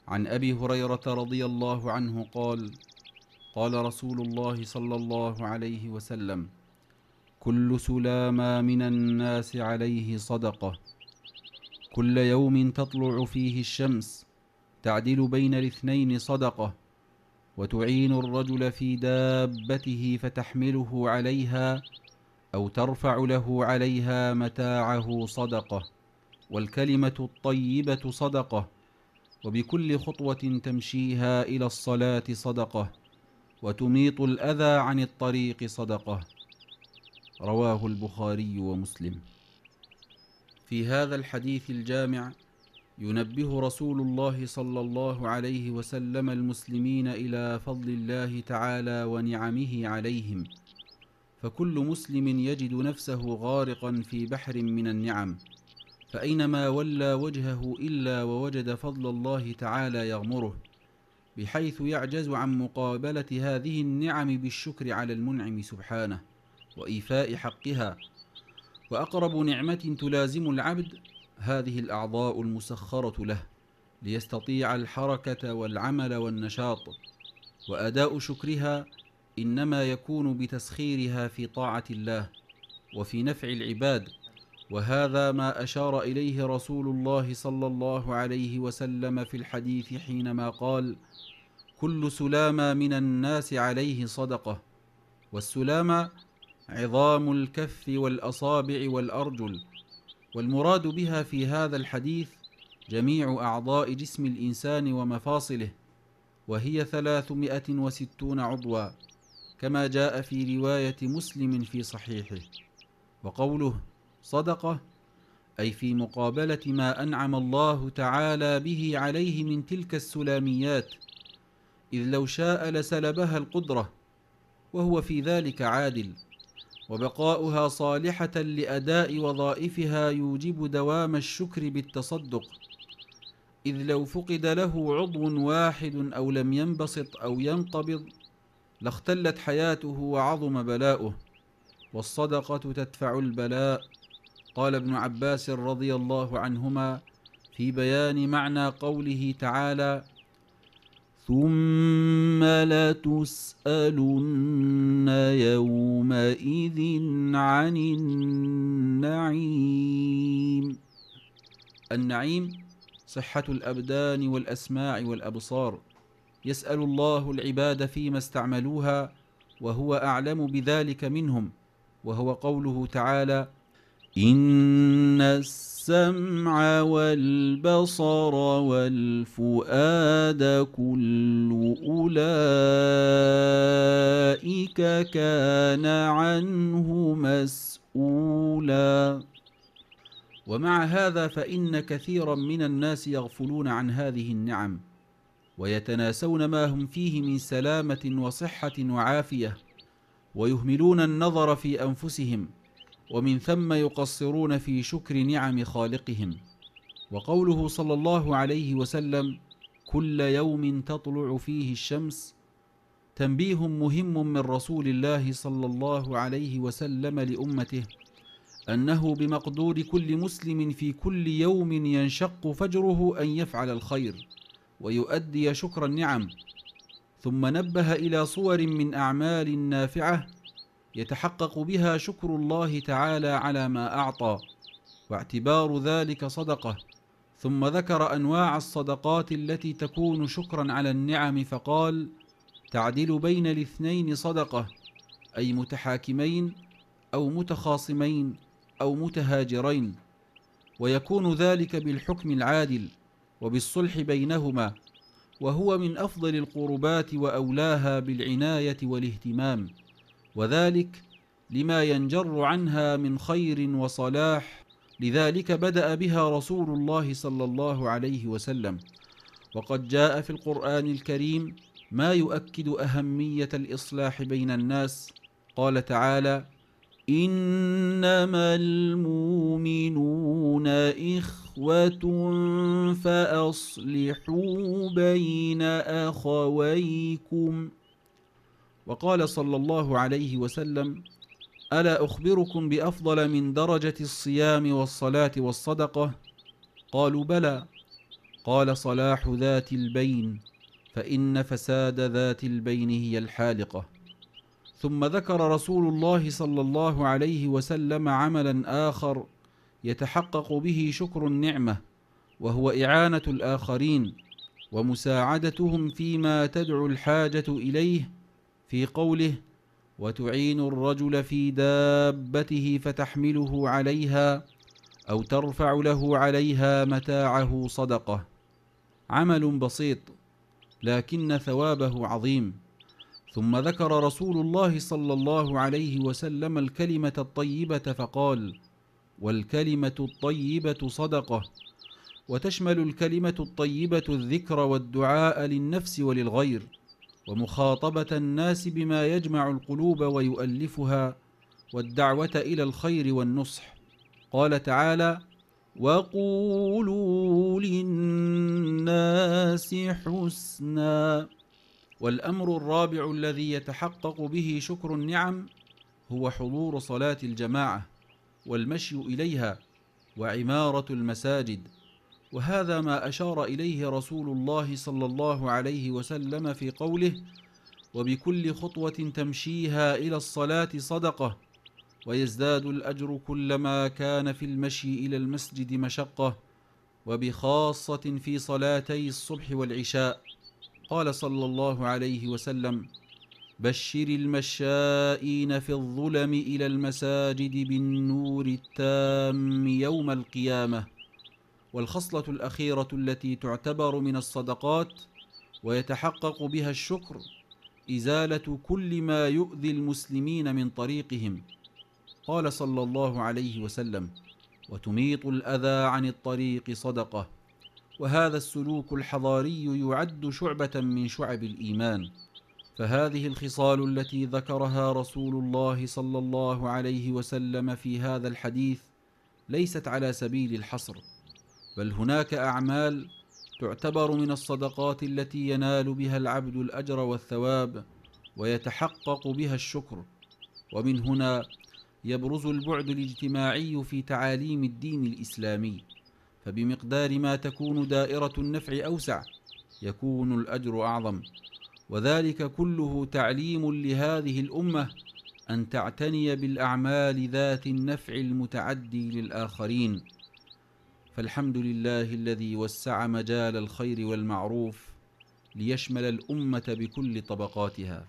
عن أبي هريرة رضي الله عنه قال: قال رسول الله صلى الله عليه وسلم: كل سلامة من الناس عليه صدقة، كل يوم تطلع فيه الشمس تعدل بين الاثنين صدقة، وتعين الرجل في دابته فتحمله عليها أو ترفع له عليها متاعه صدقة، والكلمة الطيبة صدقة، وبكل خطوة تمشيها إلى الصلاة صدقة، وتميط الأذى عن الطريق صدقة. رواه البخاري ومسلم. في هذا الحديث الجامع ينبه رسول الله صلى الله عليه وسلم المسلمين إلى فضل الله تعالى ونعمه عليهم، فكل مسلم يجد نفسه غارقا في بحر من النعم، فأينما ولى وجهه إلا ووجد فضل الله تعالى يغمره، بحيث يعجز عن مقابلة هذه النعم بالشكر على المنعم سبحانه وإيفاء حقها. وأقرب نعمة تلازم العبد هذه الأعضاء المسخرة له ليستطيع الحركة والعمل والنشاط، وأداء شكرها إنما يكون بتسخيرها في طاعة الله وفي نفع العباد، وهذا ما أشار إليه رسول الله صلى الله عليه وسلم في الحديث حينما قال: كل سلامة من الناس عليه صدقة. والسلامة عظام الكف والأصابع والأرجل، والمراد بها في هذا الحديث جميع أعضاء جسم الإنسان ومفاصله، وهي 360 عضوا، كما جاء في رواية مسلم في صحيحه. وقوله صدقة أي في مقابلة ما أنعم الله تعالى به عليه من تلك السلاميات، إذ لو شاء لسلبها القدرة، وهو في ذلك عادل، وبقاؤها صالحة لأداء وظائفها يوجب دوام الشكر بالتصدق، إذ لو فقد له عضو واحد أو لم ينبسط أو ينقبض لاختلت حياته وعظم بلاؤه، والصدقة تدفع البلاء. قال ابن عباس رضي الله عنهما في بيان معنى قوله تعالى: ثم لتسألن يومئذ عن النعيم. النعيم صحة الأبدان والأسماع والأبصار، يسأل الله العباد فيما استعملوها وهو أعلم بذلك منهم، وهو قوله تعالى: إن السمع والبصر والفؤاد كل أولئك كان عنه مسؤولا. ومع هذا فإن كثيرا من الناس يغفلون عن هذه النعم، ويتناسون ما هم فيه من سلامة وصحة وعافية، ويهملون النظر في أنفسهم، ومن ثم يقصرون في شكر نعم خالقهم. وقوله صلى الله عليه وسلم: كل يوم تطلع فيه الشمس، تنبيه مهم من رسول الله صلى الله عليه وسلم لأمته أنه بمقدور كل مسلم في كل يوم ينشق فجره أن يفعل الخير ويؤدي شكر النعم، ثم نبه إلى صور من أعمال نافعة يتحقق بها شكر الله تعالى على ما أعطى، واعتبار ذلك صدقة، ثم ذكر أنواع الصدقات التي تكون شكرا على النعم فقال: تعدل بين الاثنين صدقة، أي متحاكمين أو متخاصمين أو متهاجرين، ويكون ذلك بالحكم العادل وبالصلح بينهما، وهو من أفضل القربات وأولاها بالعناية والاهتمام، وذلك لما ينجر عنها من خير وصلاح، لذلك بدأ بها رسول الله صلى الله عليه وسلم. وقد جاء في القرآن الكريم ما يؤكد أهمية الإصلاح بين الناس. قال تعالى: إنما المؤمنون إخوة فأصلحوا بين أخويكم. وقال صلى الله عليه وسلم: ألا أخبركم بأفضل من درجة الصيام والصلاة والصدقة؟ قالوا بلى. قال: صلاح ذات البين، فإن فساد ذات البين هي الحالقة. ثم ذكر رسول الله صلى الله عليه وسلم عملا آخر يتحقق به شكر النعمة، وهو إعانة الآخرين ومساعدتهم فيما تدعو الحاجة إليه، في قوله: وتعين الرجل في دابته فتحمله عليها أو ترفع له عليها متاعه صدقة. عمل بسيط لكن ثوابه عظيم. ثم ذكر رسول الله صلى الله عليه وسلم الكلمة الطيبة فقال: والكلمة الطيبة صدقة. وتشمل الكلمة الطيبة الذكر والدعاء للنفس وللغير، ومخاطبة الناس بما يجمع القلوب ويؤلفها، والدعوة إلى الخير والنصح. قال تعالى: وقولوا للناس حسنا. والأمر الرابع الذي يتحقق به شكر النعم هو حضور صلاة الجماعة والمشي إليها وعمارة المساجد، وهذا ما أشار إليه رسول الله صلى الله عليه وسلم في قوله: وبكل خطوة تمشيها إلى الصلاة صدقة، ويزداد الأجر كلما كان في المشي إلى المسجد مشقة، وبخاصة في صلاتي الصبح والعشاء. قال صلى الله عليه وسلم: بشر المشائين في الظلم إلى المساجد بالنور التام يوم القيامة. والخصلة الأخيرة التي تعتبر من الصدقات ويتحقق بها الشكر إزالة كل ما يؤذي المسلمين من طريقهم. قال صلى الله عليه وسلم: وتميط الأذى عن الطريق صدقة. وهذا السلوك الحضاري يعد شعبة من شعب الإيمان. فهذه الخصال التي ذكرها رسول الله صلى الله عليه وسلم في هذا الحديث ليست على سبيل الحصر، بل هناك أعمال تعتبر من الصدقات التي ينال بها العبد الأجر والثواب ويتحقق بها الشكر. ومن هنا يبرز البعد الاجتماعي في تعاليم الدين الإسلامي، فبمقدار ما تكون دائرة النفع أوسع يكون الأجر أعظم، وذلك كله تعليم لهذه الأمة أن تعتني بالأعمال ذات النفع المتعدي للآخرين. فالحمد لله الذي وسع مجال الخير والمعروف ليشمل الأمة بكل طبقاتها.